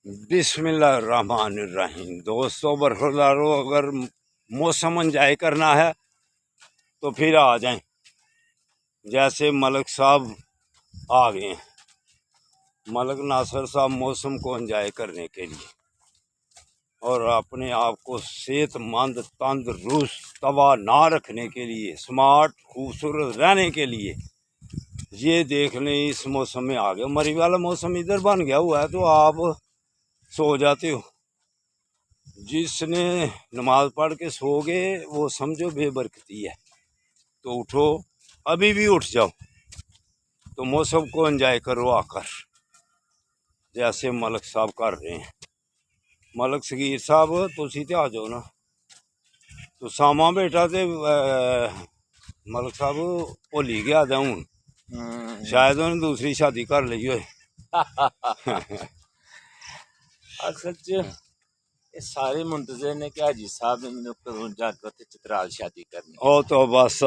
بسم اللہ الرحمن الرحیم۔ دوستو برخوردارو، اگر موسم انجوائے کرنا ہے تو پھر آ جائیں۔ جیسے ملک صاحب آ گئے ہیں، ملک ناصر صاحب موسم کو انجوائے کرنے کے لیے اور اپنے آپ کو صحت مند، تندرست، توانا رکھنے کے لیے، سمارٹ، خوبصورت رہنے کے لیے یہ دیکھ لیں اس موسم میں آ گئے۔ مری والا موسم ادھر بن گیا ہوا ہے تو آپ سو جاتے ہو۔ جس نے نماز پڑھ کے سو گئے وہ سمجھو بے برکتی ہے، تو اٹھو، ابھی بھی اٹھ جاؤ تو موسم کو انجوائے کرو آ کر، جیسے ملک صاحب کر رہے ہیں۔ ملک صغیر صاحب تسی تے آ جاؤ نا، تو ساما بیٹا تے ملک صاحب بھولی گیا تھا ہوں، شاید انہیں دوسری شادی کر لی ہوئے۔ اصل چ یہ سارے منتظر نے کہ حاجی صاحب نے کدوں جا کے چترال شادی کرنی۔ او تو بس